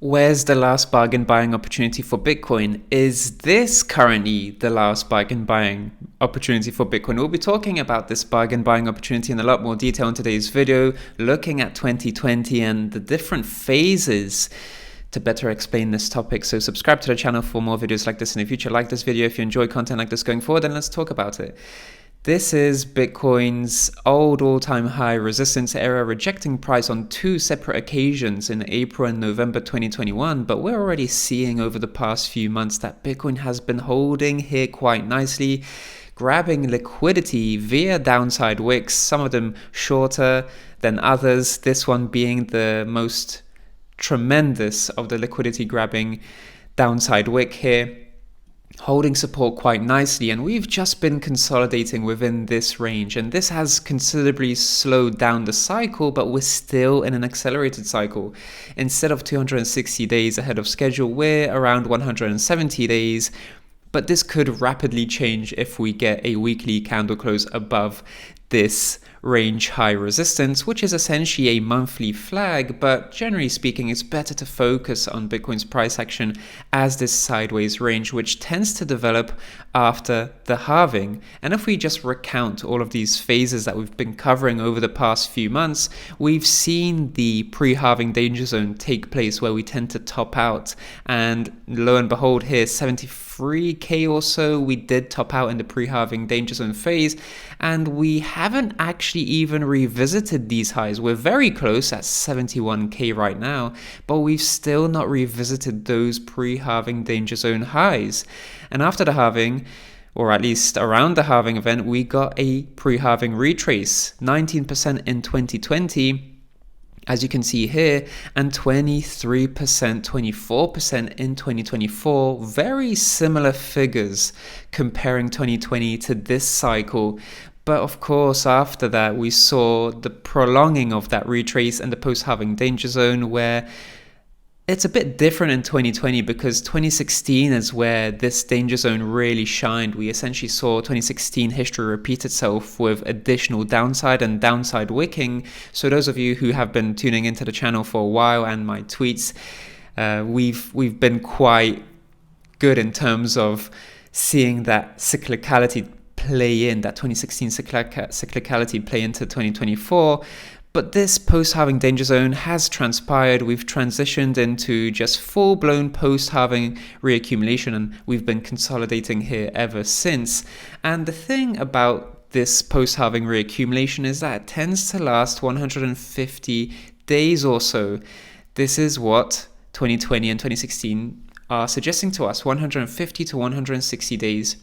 Where's the last bargain buying opportunity for Bitcoin? Is this currently the last bargain buying opportunity for Bitcoin? We'll be talking about this bargain buying opportunity in a lot more detail in today's video, looking at 2020 and the different phases to better explain this topic. So subscribe to the channel for more videos like this in the future. Like this video if you enjoy content like this going forward, and let's talk about it. This is Bitcoin's old all-time high resistance area, rejecting price on two separate occasions in April and November 2021. But we're already seeing over the past few months that Bitcoin has been holding here quite nicely, grabbing liquidity via downside wicks, some of them shorter than others, this one being the most tremendous of the liquidity grabbing downside wick here, holding support quite nicely. And we've just been consolidating within this range, and this has considerably slowed down the cycle, but we're still in an accelerated cycle. Instead of 260 days ahead of schedule, we're around 170 days. But this could rapidly change if we get a weekly candle close above this range high resistance, which is essentially a monthly flag. But generally speaking, it's better to focus on Bitcoin's price action as this sideways range, which tends to develop after the halving. And if we just recount all of these phases that we've been covering over the past few months, we've seen the pre-halving danger zone take place, where we tend to top out. And lo and behold, here 73k or so, we did top out in the pre-halving danger zone phase, and we haven't actually even revisited these highs. We're very close at 71k right now, but we've still not revisited those pre-halving danger zone highs. And after the halving, or at least around the halving event, we got a pre-halving retrace, 19% in 2020, as you can see here, and 23%, 24% in 2024. Very similar figures comparing 2020 to this cycle. But of course, after that, we saw the prolonging of that retrace and the post-halving danger zone, where it's a bit different in 2020 because 2016 is where this danger zone really shined. We essentially saw 2016 history repeat itself with additional downside and downside wicking. So those of you who have been tuning into the channel for a while and my tweets, we've been quite good in terms of seeing that cyclicality play in, that 2016 cyclicality play into 2024. But this post-halving danger zone has transpired. We've transitioned into just full-blown post-halving reaccumulation, and we've been consolidating here ever since. And the thing about this post-halving reaccumulation is that it tends to last 150 days or so. This is what 2020 and 2016 are suggesting to us. 150 to 160 days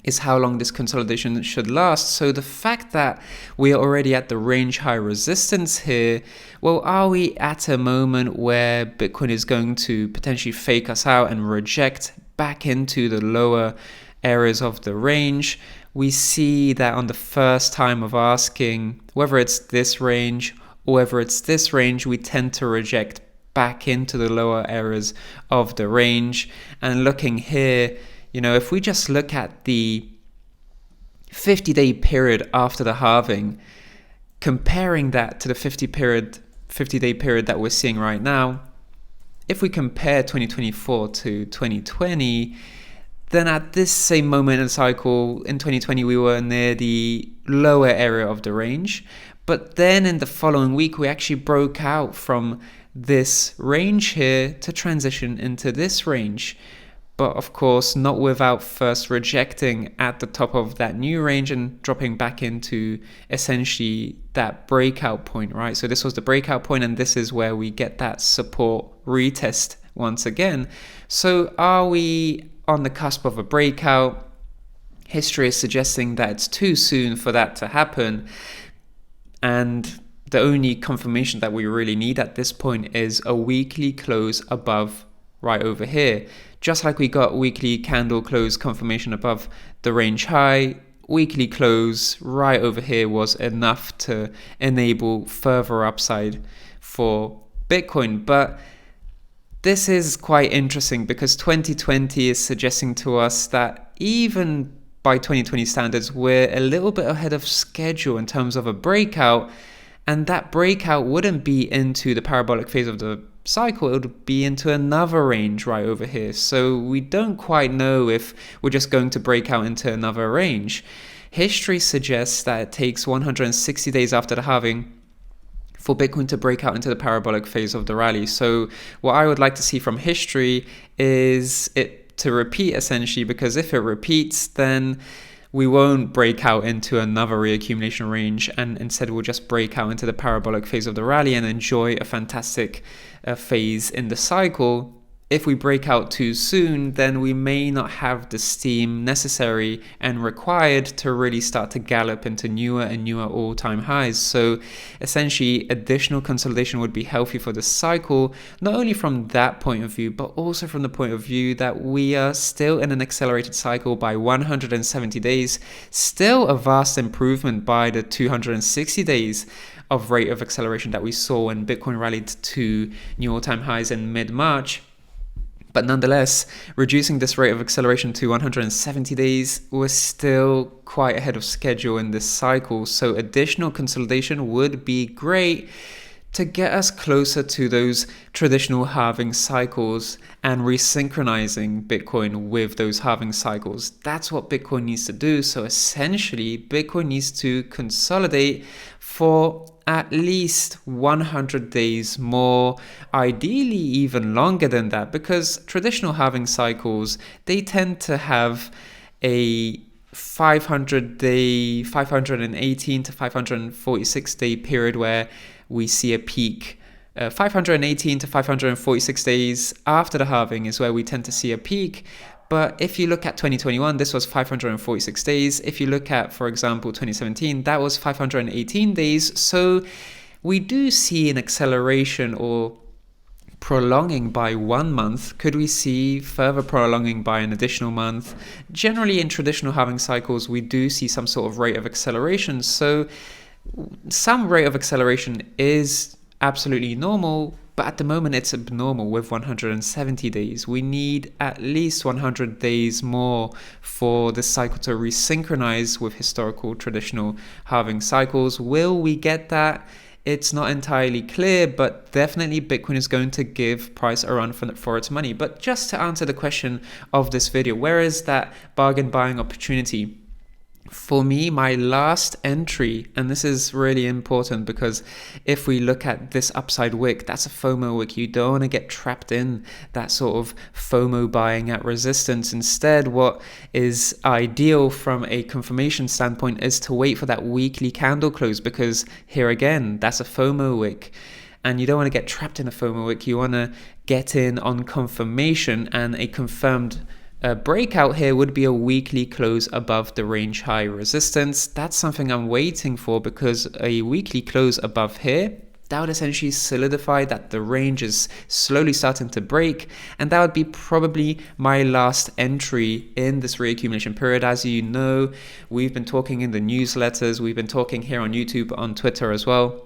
is how long this consolidation should last. So the fact that we are already at the range high resistance here, well, are we at a moment where Bitcoin is going to potentially fake us out and reject back into the lower areas of the range? We see that on the first time of asking whether it's this range or whether it's this range, we tend to reject back into the lower areas of the range. And looking here, if we just look at the 50-day period after the halving, comparing that to the 50-day period that we're seeing right now, if we compare 2024 to 2020, then at this same moment in the cycle, in 2020, we were near the lower area of the range. But then in the following week, we actually broke out from this range here to transition into this range. But of course, not without first rejecting at the top of that new range and dropping back into essentially that breakout point, right? So this was the breakout point, and this is where we get that support retest once again. So are we on the cusp of a breakout? History is suggesting that it's too soon for that to happen. And the only confirmation that we really need at this point is a weekly close above right over here. Just like we got weekly candle close confirmation above the range high, weekly close right over here was enough to enable further upside for Bitcoin. But this is quite interesting because 2020 is suggesting to us that even by 2020 standards, we're a little bit ahead of schedule in terms of a breakout. And that breakout wouldn't be into the parabolic phase of the cycle, it would be into another range right over here. So we don't quite know if we're just going to break out into another range. History suggests that it takes 160 days after the halving for Bitcoin to break out into the parabolic phase of the rally. So what I would like to see from history is it to repeat, essentially, because if it repeats, then we won't break out into another reaccumulation range, and instead we'll just break out into the parabolic phase of the rally and enjoy a fantastic phase in the cycle. If we break out too soon, then we may not have the steam necessary and required to really start to gallop into newer and newer all-time highs. So essentially, additional consolidation would be healthy for the cycle, not only from that point of view, but also from the point of view that we are still in an accelerated cycle by 170 days, still a vast improvement by the 260 days of rate of acceleration that we saw when Bitcoin rallied to new all-time highs in mid-March. But nonetheless, reducing this rate of acceleration to 170 days was still quite ahead of schedule in this cycle. So additional consolidation would be great to get us closer to those traditional halving cycles and resynchronizing Bitcoin with those halving cycles. That's what Bitcoin needs to do. So essentially, Bitcoin needs to consolidate for at least 100 days more, ideally even longer than that, because traditional halving cycles, they tend to have a 518 to 546 day period where we see a peak. 518 to 546 days after the halving is where we tend to see a peak. But if you look at 2021, this was 546 days. If you look at, for example, 2017, that was 518 days. So we do see an acceleration or prolonging by 1 month. Could we see further prolonging by an additional month? Generally, in traditional halving cycles, we do see some sort of rate of acceleration. So some rate of acceleration is absolutely normal, but at the moment it's abnormal with 170 days. We need at least 100 days more for the cycle to resynchronize with historical traditional halving cycles. Will we get that? It's not entirely clear, but definitely Bitcoin is going to give price a run for its money. But just to answer the question of this video, where is that bargain buying opportunity? For me, my last entry, and this is really important because if we look at this upside wick, that's a FOMO wick. You don't want to get trapped in that sort of FOMO buying at resistance. Instead, what is ideal from a confirmation standpoint is to wait for that weekly candle close, because here again, that's a FOMO wick. And you don't want to get trapped in a FOMO wick. You want to get in on confirmation, and a confirmed breakout here would be a weekly close above the range high resistance. That's something I'm waiting for, because a weekly close above here, that would essentially solidify that the range is slowly starting to break, and that would be probably my last entry in this reaccumulation period. As you know, we've been talking in the newsletters, we've been talking here on YouTube, on Twitter as well,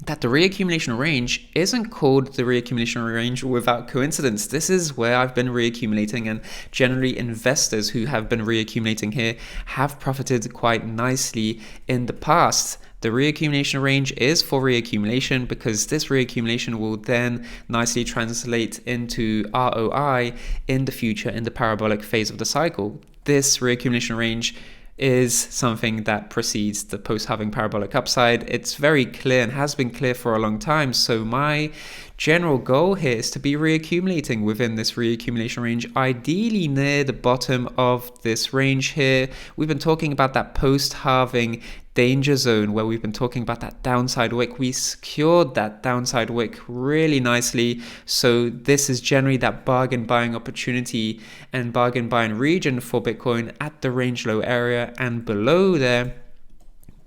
that the reaccumulation range isn't called the reaccumulation range without coincidence. This is where I've been reaccumulating, and generally investors who have been reaccumulating here have profited quite nicely in the past. The reaccumulation range is for reaccumulation, because this reaccumulation will then nicely translate into ROI in the future in the parabolic phase of the cycle. This reaccumulation range is something that precedes the post-halving parabolic upside. It's very clear and has been clear for a long time. So my general goal here is to be reaccumulating within this reaccumulation range, ideally near the bottom of this range here. We've been talking about that post-halving danger zone where we've been talking about that downside wick. We secured that downside wick really nicely. So this is generally that bargain buying opportunity and bargain buying region for Bitcoin at the range low area and below there.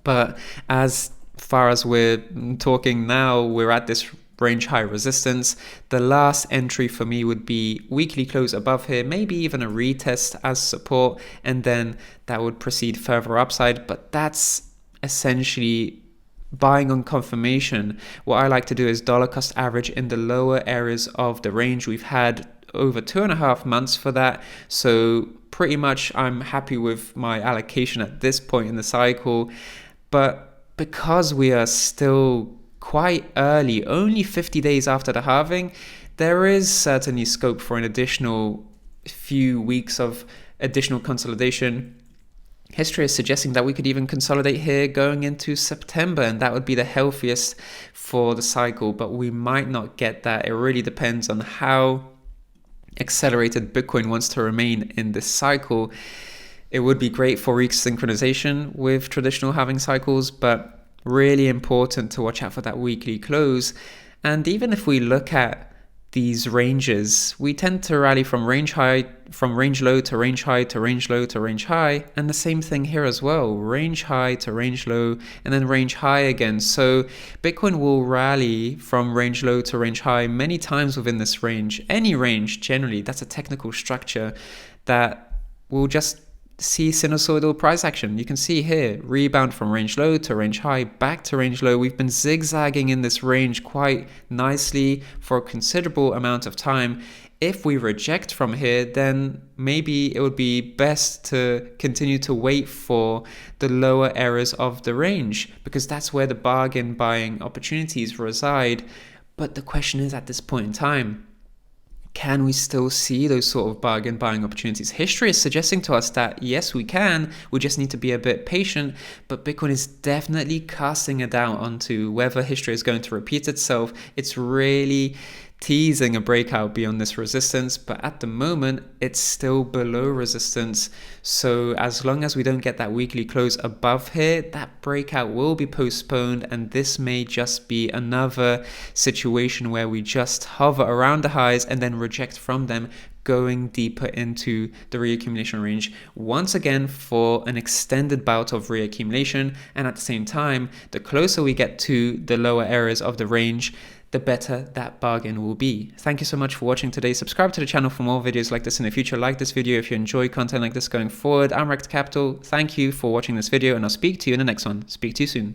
But as far as we're talking now, we're at this range high resistance. The last entry for me would be weekly close above here, maybe even a retest as support, and then that would proceed further upside. But that's essentially buying on confirmation. What I like to do is dollar cost average in the lower areas of the range. We've had over 2.5 months for that, so pretty much I'm happy with my allocation at this point in the cycle. But because we are still quite early, only 50 days after the halving, there is certainly scope for an additional few weeks of additional consolidation. History is suggesting that we could even consolidate here going into September, and that would be the healthiest for the cycle, but we might not get that. It really depends on how accelerated Bitcoin wants to remain in this cycle. It would be great for resynchronization with traditional halving cycles, but really important to watch out for that weekly close. And even if we look at these ranges, we tend to rally from range low to range high to range low to range high, and the same thing here as well, range high to range low and then range high again. So Bitcoin will rally from range low to range high many times within this range. Any range generally, that's a technical structure that will just see sinusoidal price action. You can see here, rebound from range low to range high, back to range low. We've been zigzagging in this range quite nicely for a considerable amount of time. If we reject from here, then maybe it would be best to continue to wait for the lower areas of the range, because that's where the bargain buying opportunities reside. But the question is, at this point in time, can we still see those sort of bargain buying opportunities? History is suggesting to us that yes, we can. We just need to be a bit patient. But Bitcoin is definitely casting a doubt onto whether history is going to repeat itself. It's really teasing a breakout beyond this resistance, but at the moment it's still below resistance. So as long as we don't get that weekly close above here, that breakout will be postponed, and this may just be another situation where we just hover around the highs and then reject from them, going deeper into the reaccumulation range once again for an extended bout of reaccumulation. And at the same time, the closer we get to the lower areas of the range, the better that bargain will be. Thank you so much for watching today. Subscribe to the channel for more videos like this in the future. Like this video if you enjoy content like this going forward. I'm Rekt Capital. Thank you for watching this video, and I'll speak to you in the next one. Speak to you soon.